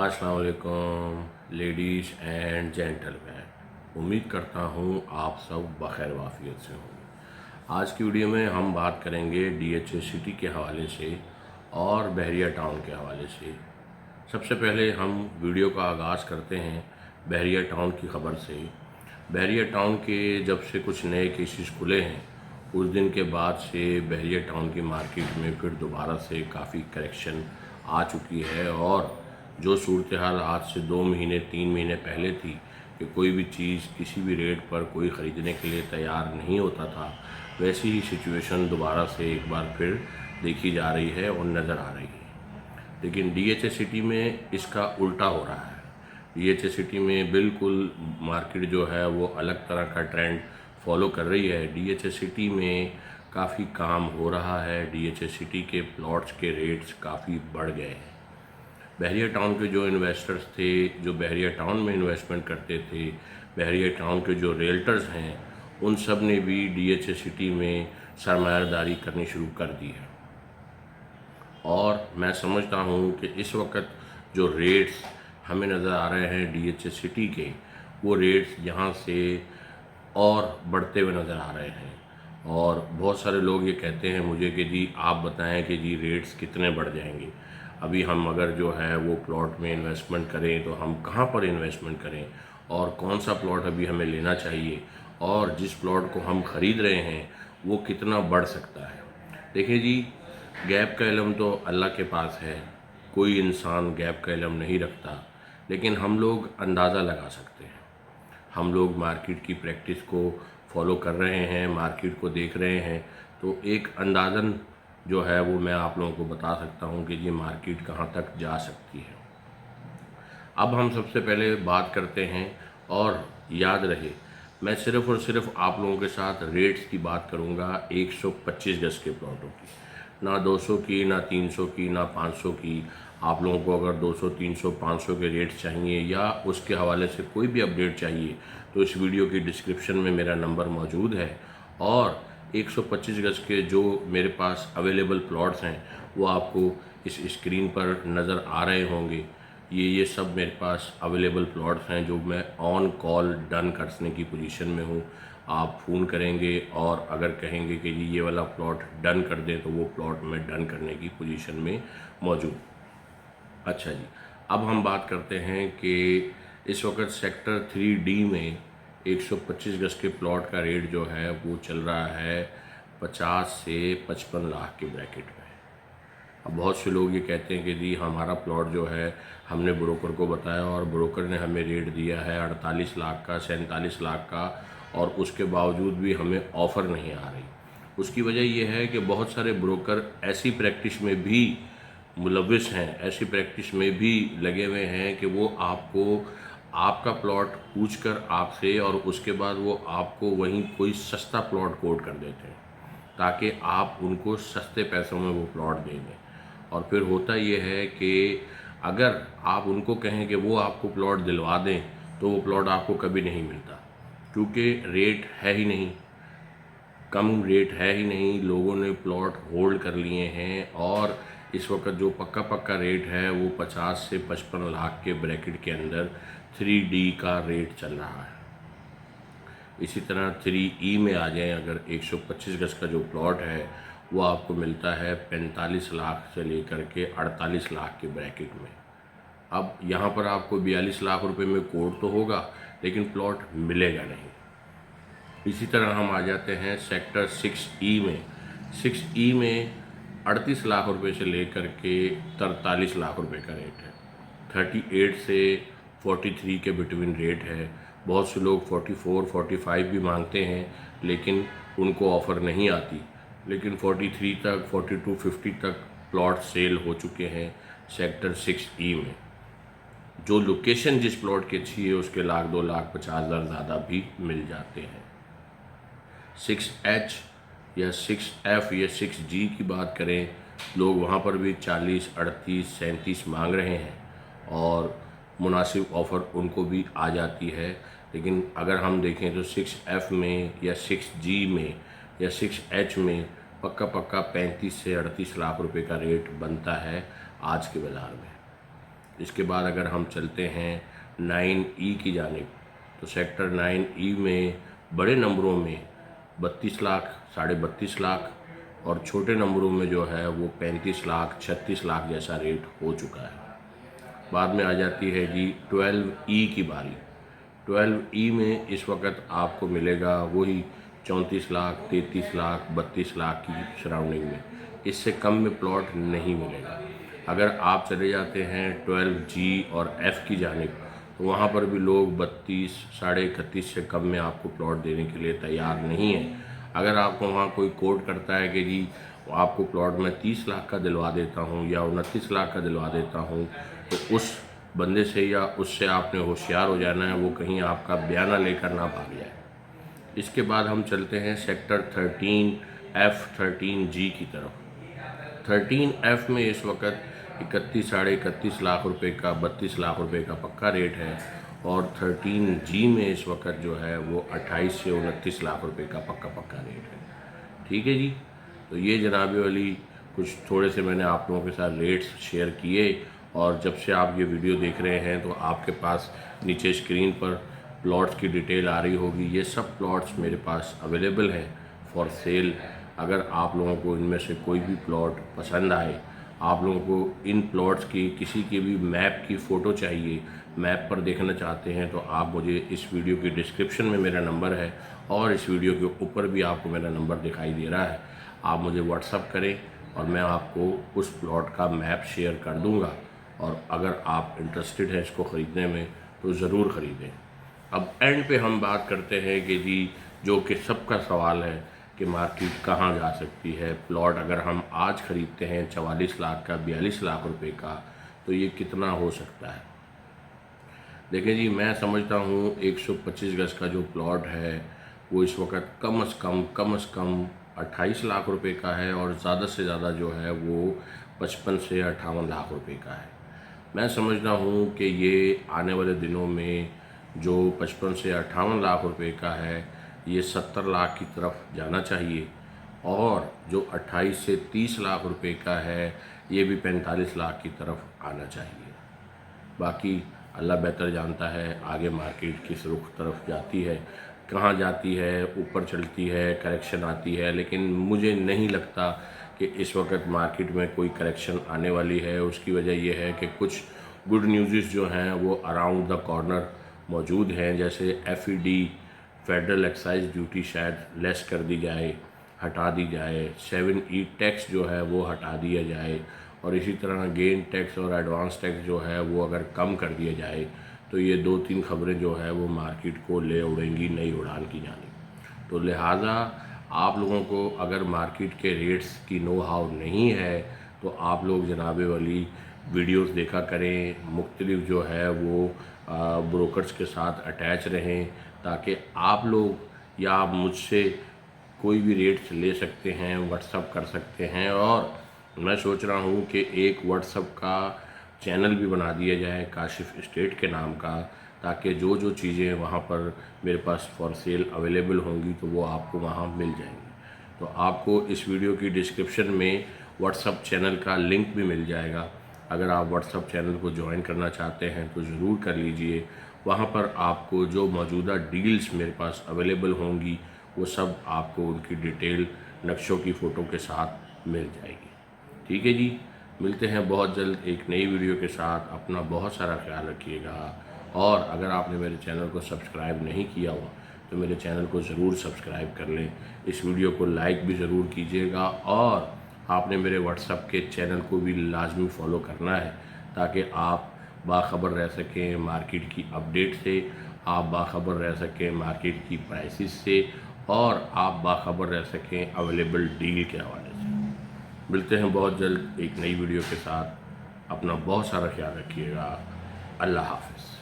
अस्सलाम वालेकुम ladies and gentleman. उम्मीद करता हूँ आप सब बखैर वाफियत से होंगे। आज की वीडियो में हम बात करेंगे डीएचए सिटी के हवाले से और बहरिया टाउन के हवाले से। सबसे पहले हम वीडियो का आगाज़ करते हैं बहरिया टाउन की ख़बर से। बहरिया टाउन के जब से कुछ नए केसेस खुले हैं उस दिन के बाद से बहरिया टाउन की मार्केट में फिर दोबारा से काफ़ी करेक्शन आ चुकी है और जो सूरत हाल आज से 2 महीने 3 महीने पहले थी कि कोई भी चीज़ किसी भी रेट पर कोई ख़रीदने के लिए तैयार नहीं होता था, वैसी ही सिचुएशन दोबारा से एक बार फिर देखी जा रही है और नज़र आ रही है। लेकिन डीएचए सिटी में इसका उल्टा हो रहा है। डीएचए सिटी में बिल्कुल मार्केट जो है वो अलग तरह का ट्रेंड फॉलो कर रही है। डीएचए सिटी में काफ़ी काम हो रहा है। डीएचए सिटी के प्लॉट्स के रेट्स काफ़ी बढ़ गए हैं। बहरिया टाउन के जो इन्वेस्टर्स थे, जो बहरिया टाउन में इन्वेस्टमेंट करते थे, बहरिया टाउन के जो रियल्टर्स हैं, उन सब ने भी डीएचए सिटी में सरमायादारी करनी शुरू कर दी है। और मैं समझता हूँ कि इस वक्त जो रेट्स हमें नज़र आ रहे हैं डीएचए सिटी के, वो रेट्स यहाँ से और बढ़ते हुए नज़र आ रहे हैं। और बहुत सारे लोग ये कहते हैं मुझे कि जी आप बताएं कि जी रेट्स कितने बढ़ जाएंगे। अभी हम अगर जो है वो प्लॉट में इन्वेस्टमेंट करें तो हम कहाँ पर इन्वेस्टमेंट करें और कौन सा प्लॉट अभी हमें लेना चाहिए और जिस प्लॉट को हम ख़रीद रहे हैं वो कितना बढ़ सकता है। देखिए जी, गैप का इल्म तो अल्लाह के पास है, कोई इंसान गैप का इल्म नहीं रखता, लेकिन हम लोग अंदाज़ा लगा सकते हैं। हम लोग मार्केट की प्रैक्टिस को फॉलो कर रहे हैं, मार्केट को देख रहे हैं, तो एक अंदाज़न जो है वो मैं आप लोगों को बता सकता हूँ कि ये मार्केट कहाँ तक जा सकती है। अब हम सबसे पहले बात करते हैं और याद रहे मैं सिर्फ़ और सिर्फ आप लोगों के साथ रेट्स की बात करूँगा 125 गज के प्लॉटों की, ना 200 की, ना 300 की, ना 500 की। आप लोगों को अगर 200, 300, 500 के रेट्स चाहिए या उसके हवाले से कोई भी अपडेट चाहिए तो इस वीडियो की डिस्क्रिप्शन में मेरा नंबर मौजूद है। और 125 गज के जो मेरे पास अवेलेबल प्लॉट्स हैं वो आपको इस स्क्रीन पर नज़र आ रहे होंगे। ये सब मेरे पास अवेलेबल प्लॉट्स हैं जो मैं ऑन कॉल डन करने की पोजीशन में हूँ। आप फ़ोन करेंगे और अगर कहेंगे कि जी ये वाला प्लॉट डन कर दें तो वो प्लॉट मैं डन करने की पोजीशन में मौजूद। अच्छा जी, अब हम बात करते हैं कि इस वक्त सेक्टर 3D में 125 गज के प्लॉट का रेट जो है वो चल रहा है 50 से 55 लाख के ब्रैकेट में। अब बहुत से लोग ये कहते हैं कि जी हमारा प्लॉट जो है हमने ब्रोकर को बताया और ब्रोकर ने हमें रेट दिया है 48 लाख का, 47 लाख का, और उसके बावजूद भी हमें ऑफ़र नहीं आ रही। उसकी वजह यह है कि बहुत सारे ब्रोकर ऐसी प्रैक्टिस में भी मुलविस हैं, ऐसी प्रैक्टिस में भी लगे हुए हैं कि वो आपको आपका प्लॉट पूछकर आपसे और उसके बाद वो आपको वहीं कोई सस्ता प्लॉट कोट कर देते हैं ताकि आप उनको सस्ते पैसों में वो प्लॉट दे दें। और फिर होता ये है कि अगर आप उनको कहें कि वो आपको प्लॉट दिलवा दें तो वो प्लॉट आपको कभी नहीं मिलता, क्योंकि रेट है ही नहीं, कम रेट है ही नहीं। लोगों ने प्लॉट होल्ड कर लिए हैं और इस वक्त जो पक्का रेट है वो 50 से 55 लाख के ब्रैकेट के अंदर 3D का रेट चल रहा है। इसी तरह 3E में आ जाएं, अगर 125 गज का जो प्लॉट है वो आपको मिलता है 45 लाख से लेकर के 48 लाख के ब्रैकेट में। अब यहाँ पर आपको 42 लाख रुपए में कोट तो होगा लेकिन प्लॉट मिलेगा नहीं। इसी तरह हम आ जाते हैं सेक्टर 6E में। 6E में 38 लाख रुपए से लेकर के 43 लाख रुपए का रेट है। 38 से 43 के बिटवीन रेट है। बहुत से लोग 44, 45 भी मांगते हैं लेकिन उनको ऑफ़र नहीं आती। लेकिन 43 तक, 42, 50 तक प्लॉट सेल हो चुके हैं सेक्टर 6E में। जो लोकेशन जिस प्लॉट की अच्छी है उसके 1 लाख 2 लाख 50,000 ज़्यादा भी मिल जाते हैं। 6H या 6F या 6G की बात करें, लोग वहाँ पर भी 40, 38, 37 मांग रहे हैं और मुनासिब ऑफ़र उनको भी आ जाती है। लेकिन अगर हम देखें तो 6F में या 6G में या 6H में पक्का 35 से 38 लाख रुपए का रेट बनता है आज के बाज़ार में। इसके बाद अगर हम चलते हैं 9E की जानिब, तो सेक्टर 9E में बड़े नंबरों में 32 लाख, 32.5 लाख और छोटे नंबरों में जो है वो 35 लाख, 36 लाख जैसा रेट हो चुका है। बाद में आ जाती है जी 12E की बारी। 12E में इस वक्त आपको मिलेगा वही 34 लाख, 33 लाख, 32 लाख की सराउंडिंग में, इससे कम में प्लॉट नहीं मिलेगा। अगर आप चले जाते हैं 12G और F की जानिब, तो वहाँ पर भी लोग 32, 31.5 से कम में आपको प्लॉट देने के लिए तैयार नहीं है। अगर आपको वहाँ कोई कोट करता है कि जी आपको प्लॉट मैं 30 लाख का दिलवा देता हूँ या 29 लाख का दिलवा देता हूँ, तो उस बंदे से या उससे आपने होशियार हो जाना है, वो कहीं आपका बयाना लेकर ना भाग जाए। इसके बाद हम चलते हैं सेक्टर 13F 13G की तरफ। 13F में इस वक्त 31, 31.5 लाख रुपए का, 32 लाख रुपए का पक्का रेट है और 13G में इस वक्त जो है वो 28 से 29 लाख रुपए का पक्का रेट है। ठीक है जी, तो ये जनाबे वाली कुछ थोड़े से मैंने आप लोगों के साथ रेट्स शेयर किए, और जब से आप ये वीडियो देख रहे हैं तो आपके पास नीचे स्क्रीन पर प्लॉट्स की डिटेल आ रही होगी। ये सब प्लॉट्स मेरे पास अवेलेबल हैं फॉर सेल। अगर आप लोगों को इनमें से कोई भी प्लॉट पसंद आए, आप लोगों को इन प्लॉट्स की किसी के भी मैप की फ़ोटो चाहिए, मैप पर देखना चाहते हैं, तो आप मुझे इस वीडियो की डिस्क्रिप्शन में मेरा नंबर है और इस वीडियो के ऊपर भी आपको मेरा नंबर दिखाई दे रहा है। आप मुझे व्हाट्सअप करें और मैं आपको उस प्लॉट का मैप शेयर कर दूंगा, और अगर आप इंटरेस्टेड हैं इसको ख़रीदने में तो ज़रूर ख़रीदें। अब एंड पे हम बात करते हैं कि जी जो कि सबका सवाल है कि मार्केट कहाँ जा सकती है। प्लॉट अगर हम आज ख़रीदते हैं 44 लाख का, 42 लाख रुपए का, तो ये कितना हो सकता है। देखिए जी, मैं समझता हूँ 125 गज का जो प्लॉट है वो इस वक्त कम से कम 28 लाख रुपए का है, और ज़्यादा से ज़्यादा जो है वो 55 से 58 लाख रुपए का है। मैं समझता हूँ कि ये आने वाले दिनों में जो 55 से 58 लाख रुपए का है ये 70 लाख की तरफ जाना चाहिए, और जो 28 से 30 लाख रुपए का है ये भी 45 लाख की तरफ आना चाहिए। बाकी अल्लाह बेहतर जानता है आगे मार्केट किस रुख तरफ जाती है, कहाँ जाती है, ऊपर चलती है, करेक्शन आती है, लेकिन मुझे नहीं लगता कि इस वक्त मार्केट में कोई करेक्शन आने वाली है। उसकी वजह यह है कि कुछ गुड न्यूज़ जो हैं वो अराउंड द कॉर्नर मौजूद हैं, जैसे FED फेडरल एक्साइज ड्यूटी शायद लेस कर दी जाए, हटा दी जाए, 7E टैक्स जो है वो हटा दिया जाए, और इसी तरह गेन टैक्स और एडवांस टैक्स जो है वो अगर कम कर दिया जाए, तो ये 2-3 खबरें जो है वो मार्केट को ले उड़ेंगी नई उड़ान की जानिब। तो लिहाजा आप लोगों को अगर मार्केट के रेट्स की नो हाउ नहीं है तो आप लोग जनाबे वाली वीडियोस देखा करें, मुख्तलिफ जो है वो ब्रोकर्स के साथ अटैच रहें, ताकि आप लोग या आप मुझसे कोई भी रेट्स ले सकते हैं, व्हाट्सअप कर सकते हैं। और मैं सोच रहा हूँ कि एक व्हाट्सअप का चैनल भी बना दिया जाए काशिफ इस्टेट के नाम का, ताकि जो जो चीज़ें वहाँ पर मेरे पास फॉर सेल अवेलेबल होंगी तो वो आपको वहाँ मिल जाएंगी। तो आपको इस वीडियो की डिस्क्रिप्शन में व्हाट्सअप चैनल का लिंक भी मिल जाएगा। अगर आप व्हाट्सअप चैनल को ज्वाइन करना चाहते हैं तो ज़रूर कर लीजिए। वहाँ पर आपको जो मौजूदा डील्स मेरे पास अवेलेबल होंगी वो सब आपको उनकी डिटेल नक्शों की फ़ोटो के साथ मिल जाएगी। ठीक है जी, मिलते हैं बहुत जल्द एक नई वीडियो के साथ। अपना बहुत सारा ख्याल रखिएगा, और अगर आपने मेरे चैनल को सब्सक्राइब नहीं किया हुआ तो मेरे चैनल को ज़रूर सब्सक्राइब कर लें। इस वीडियो को लाइक भी ज़रूर कीजिएगा, और आपने मेरे व्हाट्सएप के चैनल को भी लाजमी फ़ॉलो करना है, ताकि आप बाखबर रह सकें मार्केट की अपडेट से, आप बाखबर रह सकें मार्केट की प्राइसेस से, और आप बाखबर रह सकें अवेलेबल डील के हवाले से। मिलते हैं बहुत जल्द एक नई वीडियो के साथ। अपना बहुत सारा ख्याल रखिएगा। अल्लाह हाफ़िज़।